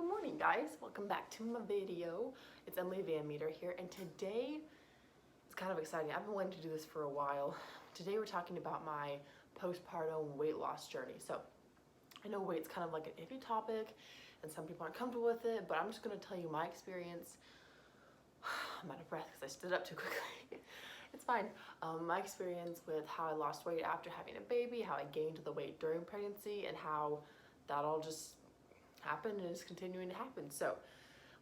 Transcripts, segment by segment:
good morning guys. Welcome back to my video. It's Emily Van Meter here, and today it's kind of exciting. I've been wanting to do this for a while. Today we're talking about my postpartum weight loss journey. So I know weight's kind of like an iffy topic and some people aren't comfortable with it, but I'm just going to tell you my experience. I'm out of breath because I stood up too quickly. It's fine. My experience with how I lost weight after having a baby, how I gained the weight during pregnancy, and how that all just happened and is continuing to happen. So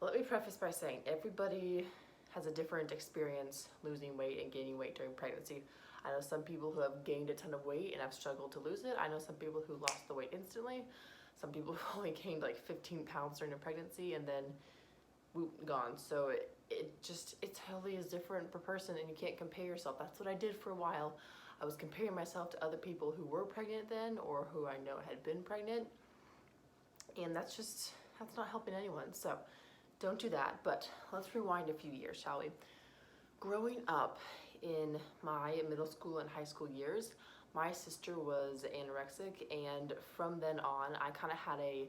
let me preface by saying everybody has a different experience losing weight and gaining weight during pregnancy. I know some people who have gained a ton of weight and have struggled to lose it. I know some people who lost the weight instantly. Some people who only gained like 15 pounds during a pregnancy and then whoop, gone. So it totally is different per person, and you can't compare yourself. That's what I did for a while. I was comparing myself to other people who were pregnant then or who I know had been pregnant. And that's not helping anyone. So don't do that. But let's rewind a few years, shall we? Growing up in my middle school and high school years, my sister was anorexic, and from then on, I kind of had a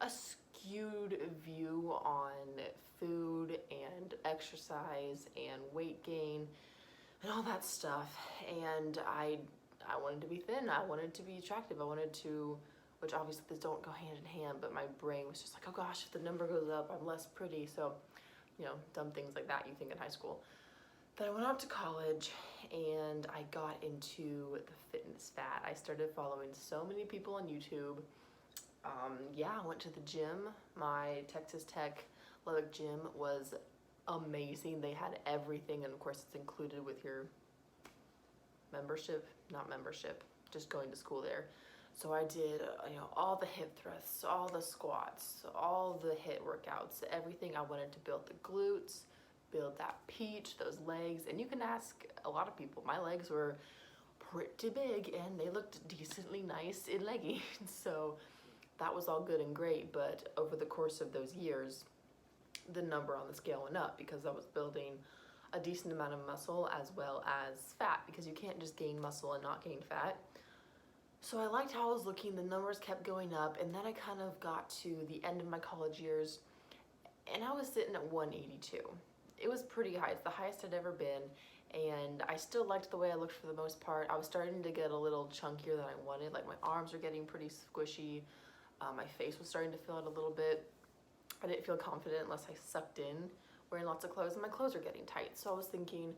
skewed view on food and exercise and weight gain and all that stuff. And I wanted to be thin. I wanted to be attractive. I wanted to, which obviously these don't go hand in hand, but my brain was just like, oh gosh, if the number goes up, I'm less pretty. So, dumb things like that you think in high school. Then I went off to college and I got into the fitness fad. I started following so many people on YouTube. I went to the gym. My Texas Tech Lubbock gym was amazing. They had everything, and of course it's included with your just going to school there. So I did, all the hip thrusts, all the squats, all the HIIT workouts, everything. I wanted to build the glutes, build that peach, those legs. And you can ask a lot of people. My legs were pretty big and they looked decently nice in leggings. So that was all good and great. But over the course of those years, the number on the scale went up because I was building a decent amount of muscle as well as fat, because you can't just gain muscle and not gain fat. So I liked how I was looking, the numbers kept going up, and then I kind of got to the end of my college years and I was sitting at 182. It was pretty high. It's the highest I'd ever been, and I still liked the way I looked for the most part. I was starting to get a little chunkier than I wanted. Like my arms were getting pretty squishy. My face was starting to fill out a little bit. I didn't feel confident unless I sucked in wearing lots of clothes, and my clothes were getting tight. So I was thinking,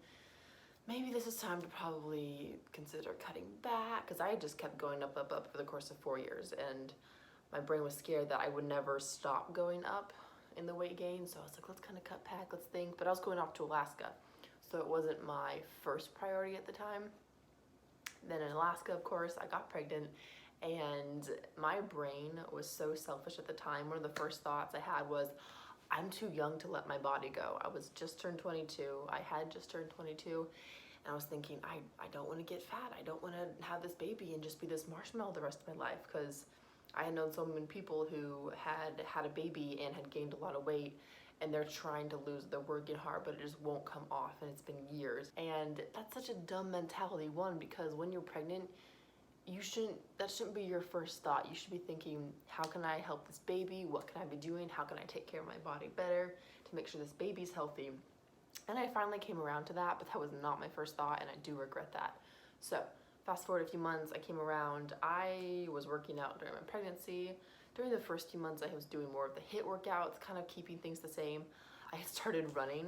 maybe this is time to probably consider cutting back, because I had just kept going up for the course of 4 years, and my brain was scared that I would never stop going up in the weight gain. So I was like, let's kind of cut back, let's think. But I was going off to Alaska, so it wasn't my first priority at the time. Then in Alaska, of course, I got pregnant, and my brain was so selfish at the time. One of the first thoughts I had was, I'm too young to let my body go. I was just turned 22. I had just turned 22. And I was thinking, I don't want to get fat. I don't want to have this baby and just be this marshmallow the rest of my life, because I had known so many people who had a baby and had gained a lot of weight, and they're trying to lose. They're working hard, but it just won't come off, and it's been years. And that's such a dumb mentality, one, because when you're pregnant, that shouldn't be your first thought. You should be thinking, how can I help this baby? What can I be doing? How can I take care of my body better to make sure this baby's healthy? And I finally came around to that, but that was not my first thought, and I do regret that. So fast forward a few months, I came around. I was working out during my pregnancy. During the first few months, I was doing more of the HIIT workouts, kind of keeping things the same. I had started running,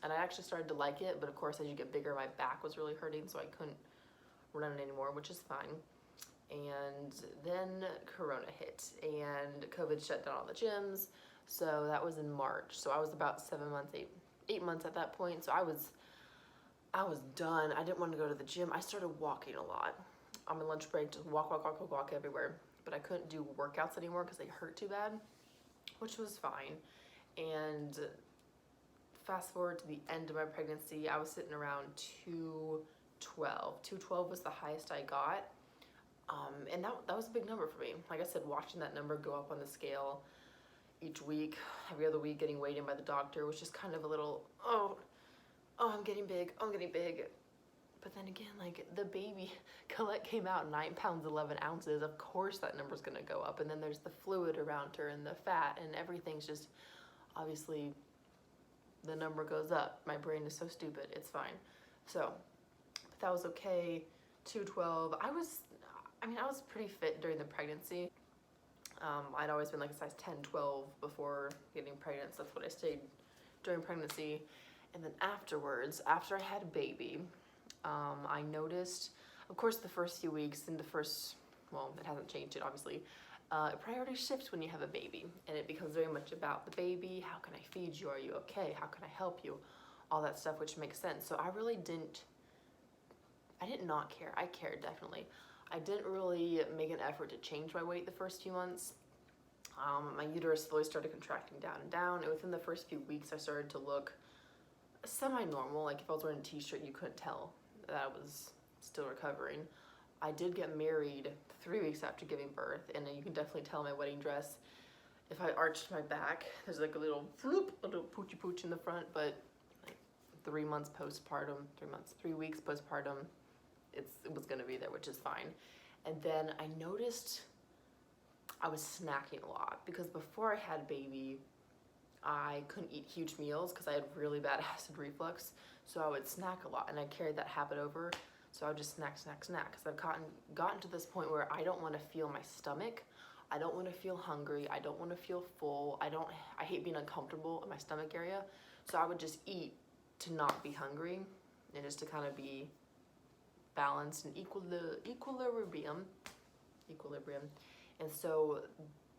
and I actually started to like it, but of course, as you get bigger, my back was really hurting, so I couldn't run anymore, which is fine. And then Corona hit, and COVID shut down all the gyms. So that was in March. So I was about 8 months at that point. So I was done. I didn't want to go to the gym. I started walking a lot. On my lunch break, just walk everywhere. But I couldn't do workouts anymore because they hurt too bad, which was fine. And fast forward to the end of my pregnancy, I was sitting around 212. 212 was the highest I got. And that was a big number for me. Like I said, watching that number go up on the scale each week, every other week, getting weighed in by the doctor was just kind of a little, oh, I'm getting big, But then again, like the baby, Colette came out 9 pounds 11 ounces. Of course that number's gonna go up. And then there's the fluid around her and the fat and everything's just, obviously the number goes up. My brain is so stupid, it's fine. So, but that was okay. 212. I was pretty fit during the pregnancy. I'd always been like a size 10, 12 before getting pregnant. So that's what I stayed during pregnancy. And then afterwards, after I had a baby, I noticed, of course, the first few weeks and well, it hasn't changed yet, obviously. Priority shifts when you have a baby, and it becomes very much about the baby. How can I feed you? Are you okay? How can I help you? All that stuff, which makes sense. So I did not care. I cared, definitely. I didn't really make an effort to change my weight the first few months. My uterus slowly started contracting down and down, and within the first few weeks, I started to look semi-normal. Like if I was wearing a t-shirt, you couldn't tell that I was still recovering. I did get married 3 weeks after giving birth, and you can definitely tell my wedding dress. If I arched my back, there's like a little floop, a little poochy pooch in the front, but like 3 months postpartum, 3 weeks postpartum, it was gonna be there, which is fine. And then I noticed I was snacking a lot because before I had baby, I couldn't eat huge meals because I had really bad acid reflux. So I would snack a lot, and I carried that habit over. So I would just snack, because I've gotten to this point where I don't want to feel my stomach. I don't want to feel hungry. I don't want to feel full. I hate being uncomfortable in my stomach area. So I would just eat to not be hungry and just to kind of be balanced and equilibrium. And so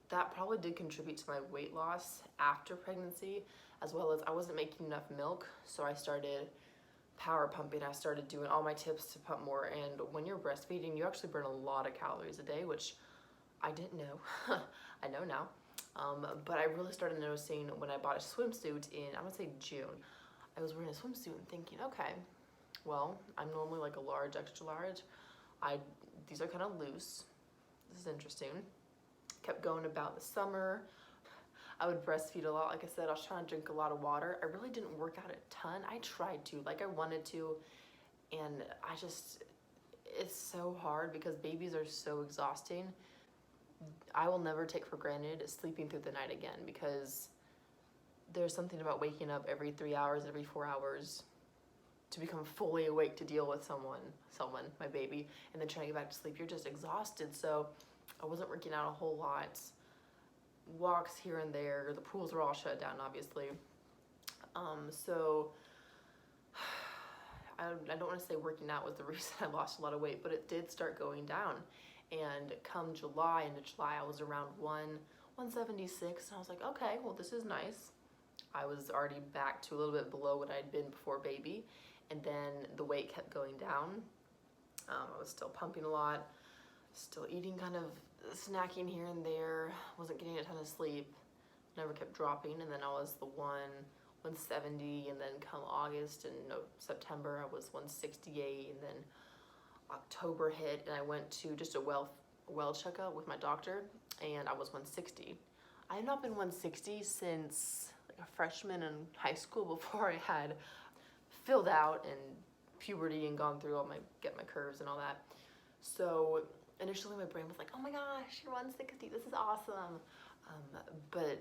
that probably did contribute to my weight loss after pregnancy, as well as I wasn't making enough milk. So I started power pumping. I started doing all my tips to pump more. And when you're breastfeeding, you actually burn a lot of calories a day, which I didn't know. I know now. But I really started noticing when I bought a swimsuit in, I would say June. I was wearing a swimsuit and thinking, okay, well, I'm normally like a large, extra large. These are kind of loose. This is interesting. Kept going about the summer. I would breastfeed a lot. Like I said, I was trying to drink a lot of water. I really didn't work out a ton. I tried to, like I wanted to, and it's so hard because babies are so exhausting. I will never take for granted sleeping through the night again, because there's something about waking up every 3 hours, every 4 hours to become fully awake to deal with someone, my baby, and then trying to get back to sleep. You're just exhausted. So I wasn't working out a whole lot. Walks here and there. The pools were all shut down, obviously. So I don't want to say working out was the reason I lost a lot of weight, but it did start going down. And come into July, I was around 176, and I was like, okay, well, this is nice. I was already back to a little bit below what I'd been before baby, and then the weight kept going down. I was still pumping a lot, still eating, kind of snacking here and there, wasn't getting a ton of sleep, never kept dropping, and then I was the 170, and then come August and September I was 168, and then October hit, and I went to just a well checkup with my doctor, and I was 160. I had not been 160 since like a freshman in high school, before I had filled out and puberty and gone through get my curves and all that. So initially my brain was like, oh my gosh, you're 160, this is awesome. But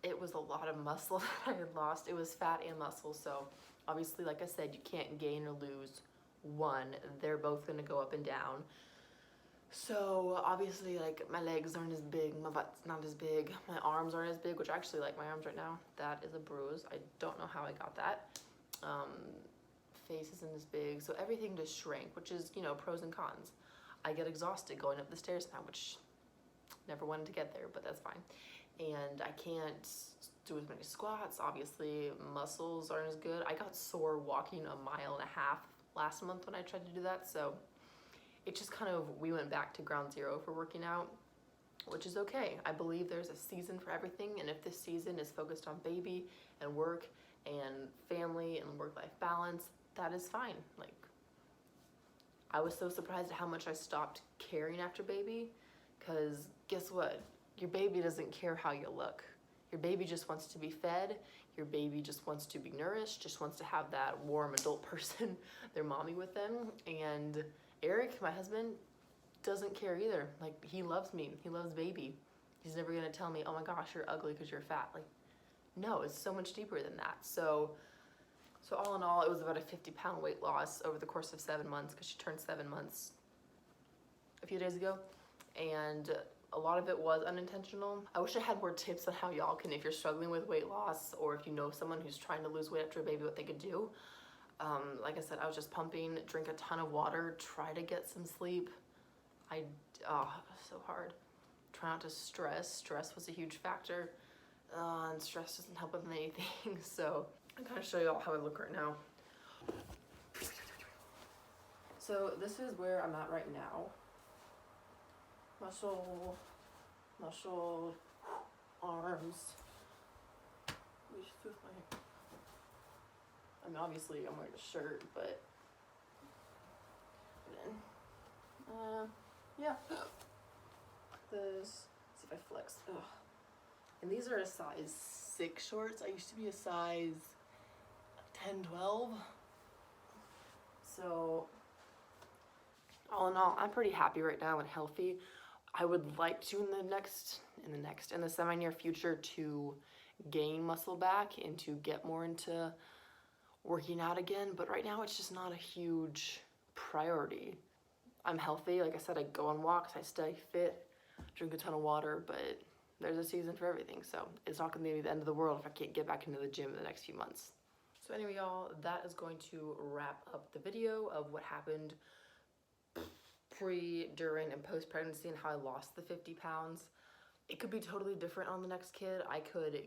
it was a lot of muscle that I had lost. It was fat and muscle. So obviously, like I said, you can't gain or lose one. They're both gonna go up and down. So obviously, like, my legs aren't as big, my butt's not as big, my arms aren't as big, which I actually like my arms right now. That is a bruise. I don't know how I got that. Face isn't as big, so everything just shrank, which is, pros and cons. I get exhausted going up the stairs now, which never wanted to get there, but that's fine. And I can't do as many squats. Obviously, muscles aren't as good. I got sore walking 1.5 miles last month when I tried to do that, so it just we went back to ground zero for working out, which is okay. I believe there's a season for everything, and if this season is focused on baby and work and family and work-life balance, that is fine. Like, I was so surprised at how much I stopped caring after baby, because guess what? Your baby doesn't care how you look. Your baby just wants to be fed. Your baby just wants to be nourished, just wants to have that warm adult person, their mommy with them. And Eric, my husband, doesn't care either. Like, he loves me. He loves baby. He's never gonna tell me, oh my gosh, you're ugly because you're fat. Like, no, it's so much deeper than that. So all in all, it was about a 50-pound weight loss over the course of 7 months, because she turned 7 months a few days ago. And a lot of it was unintentional. I wish I had more tips on how y'all can, if you're struggling with weight loss, or if you know someone who's trying to lose weight after a baby, what they could do. Like I said, I was just pumping, drink a ton of water, try to get some sleep. It was so hard. Try not to stress. Stress was a huge factor, and stress doesn't help with anything. So I'm gonna show y'all how I look right now. So this is where I'm at right now. Muscle, arms. I mean, obviously I'm wearing a shirt, but then, yeah. This, see if I flex. Ugh. And these are a size 6 shorts. I used to be a size 10, 12. So all in all, I'm pretty happy right now and healthy. I would like to in the semi-near future to gain muscle back and to get more into working out again, but right now it's just not a huge priority. I'm healthy, like I said, I go on walks, I stay fit, drink a ton of water, but there's a season for everything, so it's not gonna be the end of the world if I can't get back into the gym in the next few months. So anyway, y'all, that is going to wrap up the video of what happened pre, during, and post-pregnancy and how I lost the 50 pounds. It could be totally different on the next kid. I could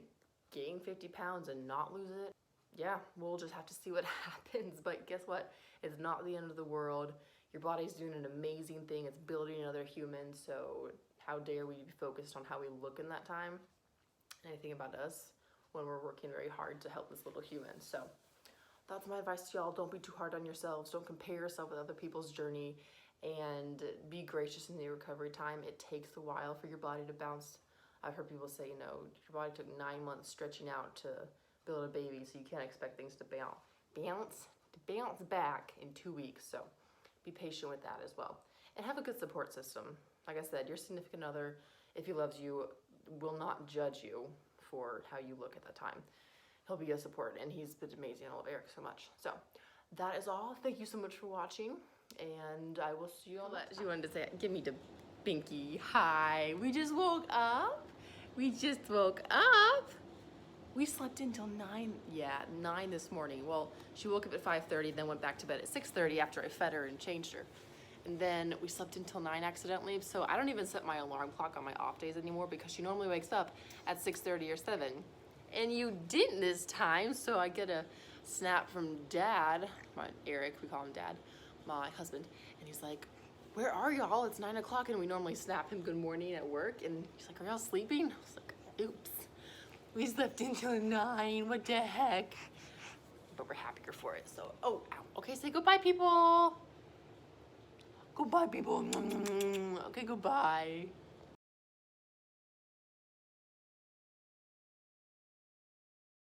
gain 50 pounds and not lose it. Yeah, we'll just have to see what happens, but guess what? It's not the end of the world. Your body's doing an amazing thing. It's building another human, so how dare we be focused on how we look in that time and anything about us when we're working very hard to help this little human. So that's my advice to y'all. Don't be too hard on yourselves. Don't compare yourself with other people's journey, and be gracious in the recovery time. It takes a while for your body to bounce. I've heard people say, you know, your body took 9 months stretching out to build a baby, so you can't expect things to bounce back in 2 weeks. So be patient with that as well. And have a good support system. Like I said, your significant other, if he loves you, will not judge you for how you look at the time. He'll be a support, and he's been amazing. I love Eric so much. So that is all. Thank you so much for watching, and I will see you all next time. You wanted to say, give me the binky. Hi. We just woke up. We slept until 9 this morning. Well, she woke up at 5:30, then went back to bed at 6:30 after I fed her and changed her. And then we slept until 9 accidentally. So I don't even set my alarm clock on my off days anymore, because she normally wakes up at 6:30 or 7. And you didn't this time, so I get a snap from Dad, Eric, we call him Dad, my husband, and he's like, where are y'all? It's 9 o'clock, and we normally snap him good morning at work, and he's like, are y'all sleeping? I was like, oops. We slept until 9, what the heck? But we're happier for it, so, oh, ow. Okay, say goodbye, people. Goodbye, people. Okay, goodbye.